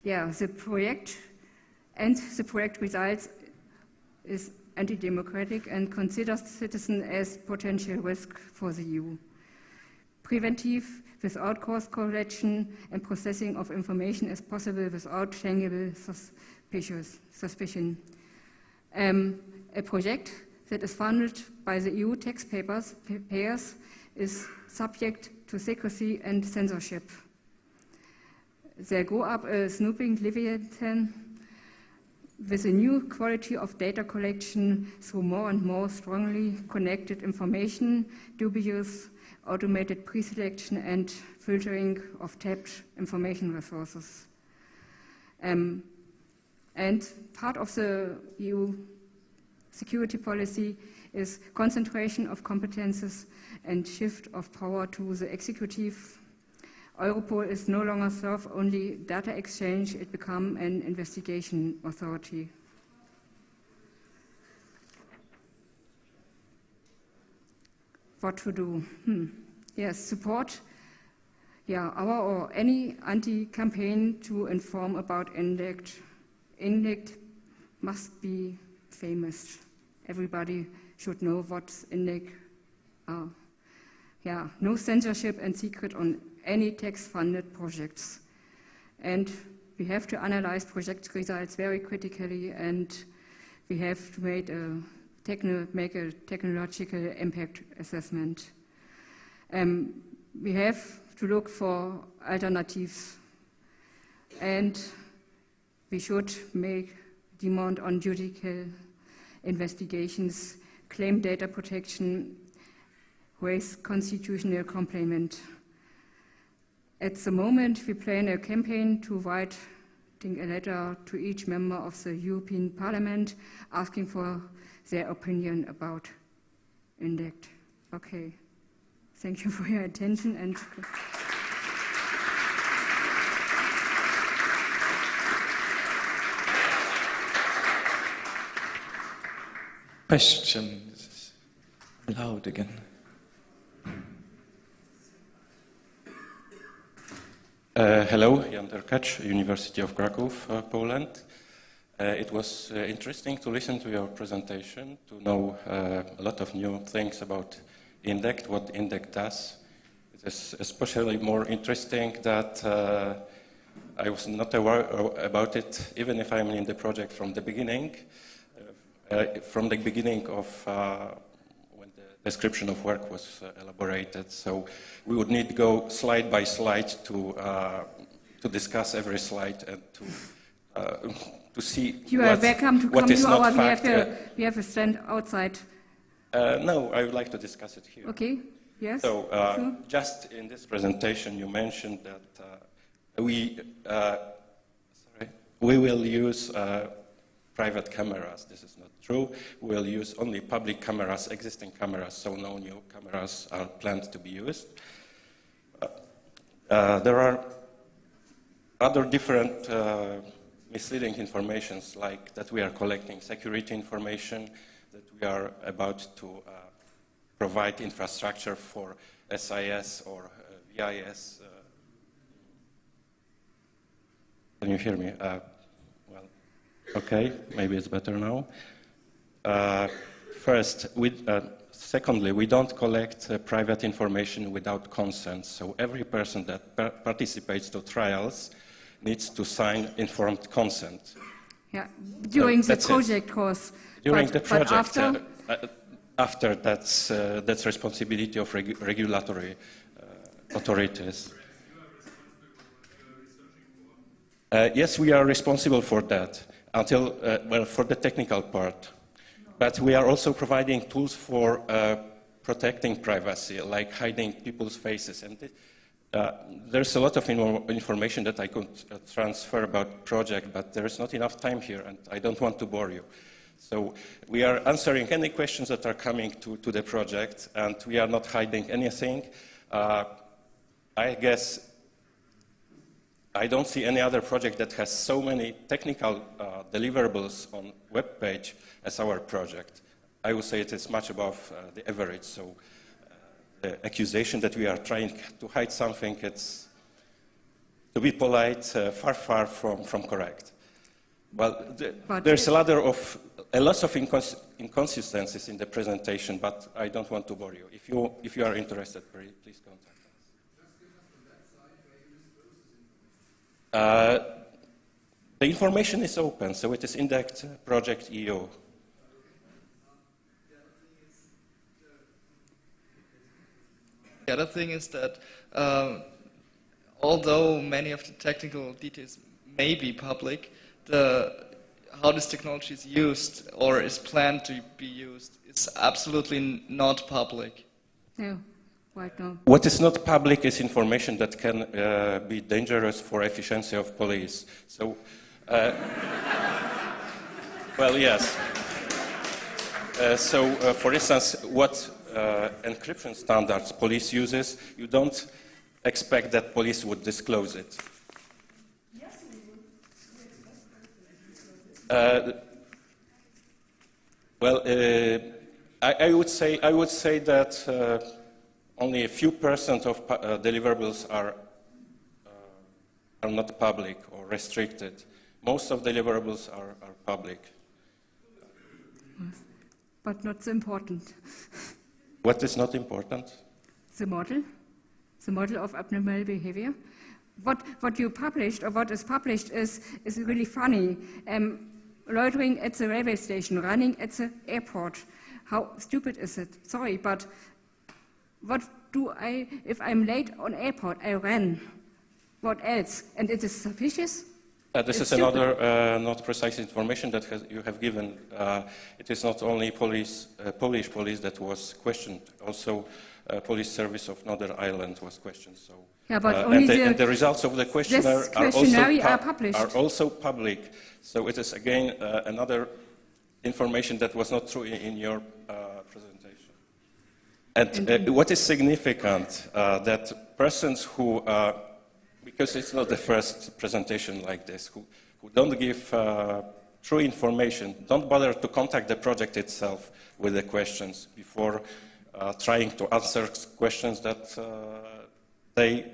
the project and the project results is anti-democratic and considers citizens as potential risk for the EU. Preventive, without course correction and processing of information is possible without tangible suspicion. A project that is funded by the EU taxpayers is subject to secrecy and censorship. There grew up a snooping leviathan with a new quality of data collection through more and more strongly connected information, dubious automated pre-selection and filtering of tapped information resources. And part of the EU security policy is concentration of competences and shift of power to the executive. Europol is no longer serve only data exchange, it become an investigation authority. What to do? Yes, support our or any anti-campaign to inform about INDECT. INDECT must be famous. Everybody should know what INDECT are. No censorship and secret on any tax-funded projects. And we have to analyze project results very critically, and we have to make a technological impact assessment. We have to look for alternatives, and we should make demand on judicial investigations, claim data protection, raise constitutional complaint. At the moment, we plan a campaign to write a letter to each member of the European Parliament asking for their opinion about INDECT. Okay, thank you for your attention. And questions? Loud again. Hello, Jan Derkacz, University of Krakow, Poland. It was interesting to listen to your presentation, to know a lot of new things about INDECT, what INDECT does. It is especially more interesting that I was not aware about it, even if I'm in the project from the beginning of when the description of work was elaborated. So we would need to go slide by slide to discuss every slide and to see. You are welcome to come to our. We have a stand outside. No, I would like to discuss it here. Okay. Yes. So sure. Just in this presentation, you mentioned that we will use private cameras. This is not true. We will use only public cameras, existing cameras, so no new cameras are planned to be used. There are other different misleading informations, like that we are collecting security information, that we are about to provide infrastructure for SIS or VIS. Can you hear me? Well, okay, maybe it's better now. Secondly, we don't collect private information without consent. So every person that participates to trials needs to sign informed consent. Yeah, during the project course. During the project. After that's responsibility of regulatory authorities. Yes, we are responsible for that until for the technical part. But we are also providing tools for protecting privacy, like hiding people's faces. And there's a lot of information that I could transfer about project, but there is not enough time here, and I don't want to bore you. So we are answering any questions that are coming to the project, and we are not hiding anything. I guess I don't see any other project that has so many technical deliverables on web page as our project. I would say it is much above the average. So the accusation that we are trying to hide something, to be polite, far from correct. Well, But there's a lot of inconsistencies in the presentation, but I don't want to bore you. If you are interested, please contact us. The information is open, so it is INDECT project EU. The other thing is that although many of the technical details may be public, how this technology is used or is planned to be used is absolutely not public. no, right now. What is not public is information that can be dangerous for efficiency of police. So, well, yes. For instance, what encryption standards police uses, you don't expect that police would disclose it. Yes, we would. I would say that only a few percent of deliverables are not public or restricted. Most of deliverables are public. But not so important. What is not important? The model of abnormal behavior. What you published, or what is published, is really funny. Loitering at the railway station, running at the airport. How stupid is it? Sorry, but what do I, if I'm late on airport, I ran. What else? And it is suspicious? This is another not precise information that you have given. It is not only Polish police that was questioned, also police service of Northern Ireland was questioned. So, yeah, but only and the results of the questionnaire are also public. So it is again another information that was not true in your presentation. And what is significant that persons who because it's not the first presentation like this, who don't give true information, don't bother to contact the project itself with the questions before trying to answer questions that they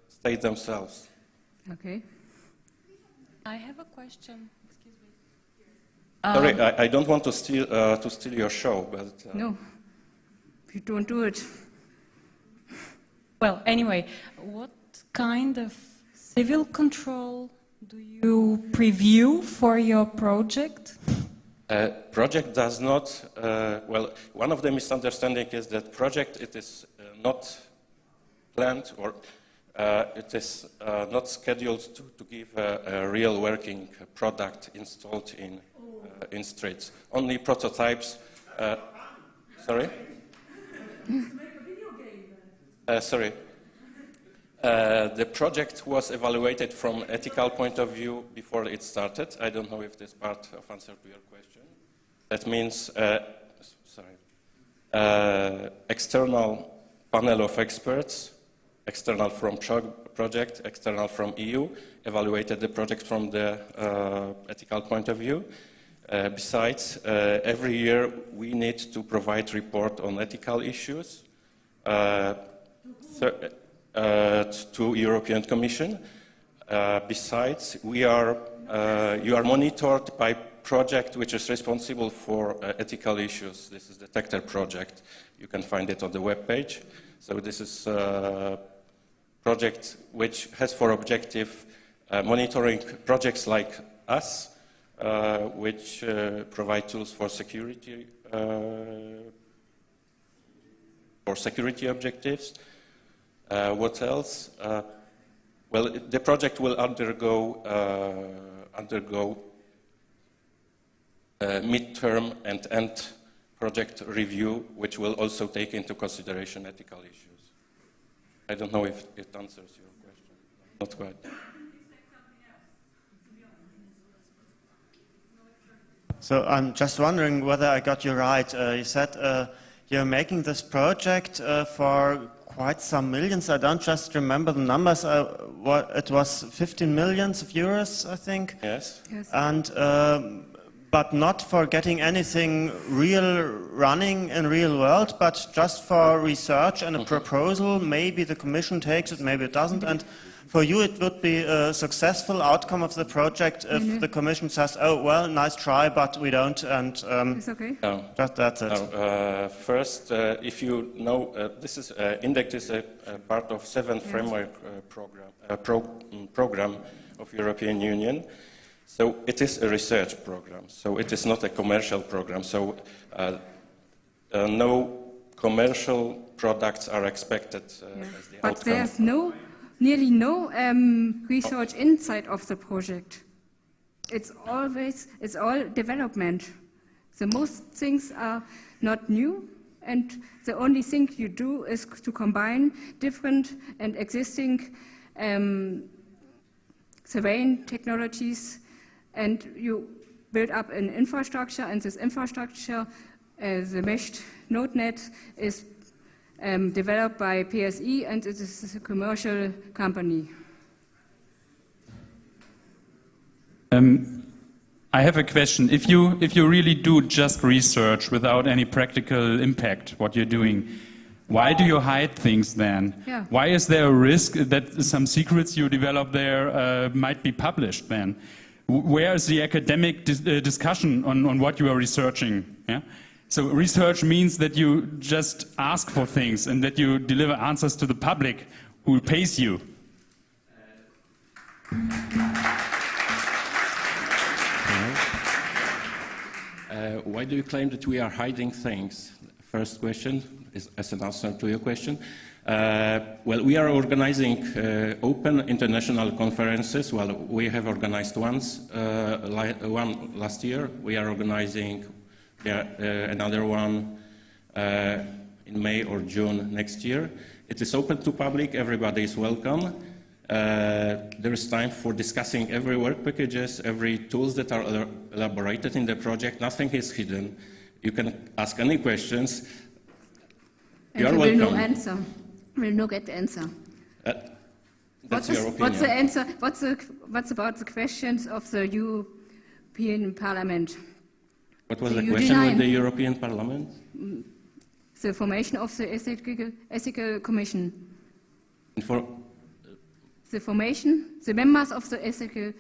state themselves. Okay. I have a question. Excuse me. Sorry, I don't want to steal your show, but... No, you don't do it. Well, anyway, what kind of civil control do you preview for your project? Project does not, well, one of the misunderstandings is that project, it is not planned or it is not scheduled to give a real working product installed in streets. Only prototypes. Sorry? Sorry. The project was evaluated from ethical point of view before it started. I don't know if this part of answer to your question. That means, external panel of experts, external from project, external from EU, evaluated the project from the ethical point of view. Besides, every year we need to provide report on ethical issues to European Commission. Besides, you are monitored by project which is responsible for ethical issues. This is the Detector project. You can find it on the web page. So this is a project which has for objective monitoring projects like us, which provide tools for security objectives. What else? Well, the project will undergo midterm and end project review, which will also take into consideration ethical issues. I don't know if it answers your question. Not quite. So I'm just wondering whether I got you right. You said you're making this project for quite some millions. I don't just remember the numbers. It was 15 millions of euros, I think. Yes. Yes. And but not for getting anything real running in real world, but just for research and a proposal. Maybe the Commission takes it, maybe it doesn't. And for you it would be a successful outcome of the project if the Commission says, oh, well, nice try, but we don't, and It's okay? No. that's it. No, first, if you know, this is INDECT is a part of 7th framework program of European Union. So it is a research program. So it is not a commercial program. So no commercial products are expected as the But outcome. there's nearly no research inside of the project. It's all development. The most things are not new, and the only thing you do is to combine different and existing surveying technologies, and you build up an infrastructure, and this infrastructure, the meshed node net, is developed by PSE, and it is a commercial company. I have a question. If you really do just research without any practical impact, what you're doing, why do you hide things then? Yeah. Why is there a risk that some secrets you develop there might be published then? Where is the academic discussion on what you are researching? Yeah? So research means that you just ask for things and that you deliver answers to the public who pays you. Why do you claim that we are hiding things? First question, as an answer to your question. Well, we are organizing open international conferences. Well, we have organized one last year. We are organizing another one in May or June next year. It is open to public. Everybody is welcome. There is time for discussing every work packages, every tools that are elaborated in the project. Nothing is hidden. You can ask any questions. And you will no answer. Will no get the answer. That's your opinion. What's the answer? What's about the questions of the European Parliament? What was the question with the European Parliament? The formation of the ethical commission. The formation, the members of the ethical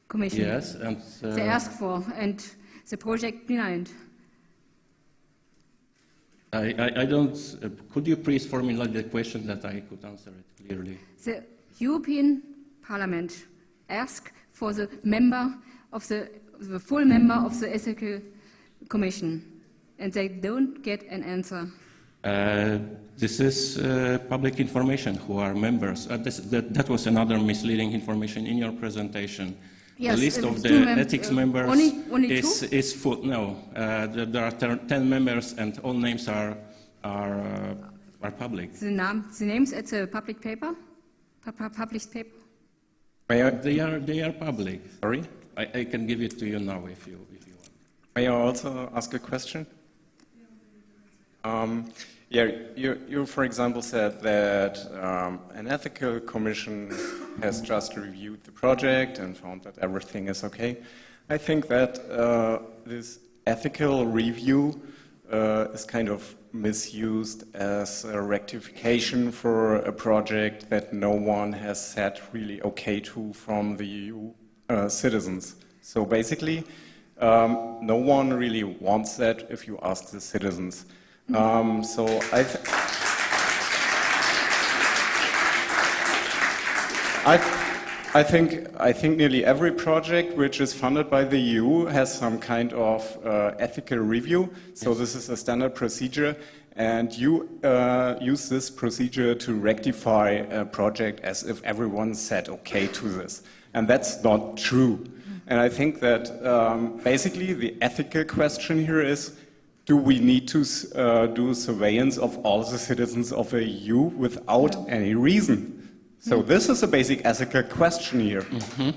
commission. Yes, and they asked for, and the project denied. I don't. Could you please formulate the question that I could answer it clearly? The European Parliament asked for the full member of the ethical commission, and they don't get an answer. This is public information who are members. That was another misleading information in your presentation. Yes, the list of the ethics members is full. No, there are 10 members, and all names are public. The names at the public paper, published paper. They are public. Sorry, I can give it to you now if you want. may I also ask a question? You, for example, said that an ethical commission has just reviewed the project and found that everything is okay. I think that this ethical review is kind of misused as a rectification for a project that no one has said really okay to from the EU citizens. So basically, no one really wants that if you ask the citizens. So I think nearly every project which is funded by the EU has some kind of ethical review. So this is a standard procedure, and you use this procedure to rectify a project as if everyone said okay to this, and that's not true. And I think that basically the ethical question here is, do we need to do surveillance of all the citizens of the EU without any reason? So this is a basic ethical question here. Mm-hmm.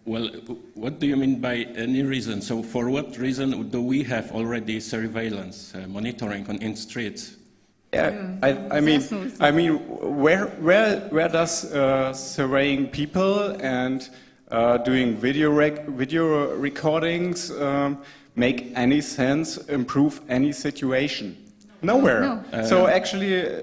Well, what do you mean by any reason? So for what reason do we have already surveillance, monitoring in streets? Yeah, I mean, where does surveying people and doing video recordings make any sense, improve any situation? Nowhere. No. So actually,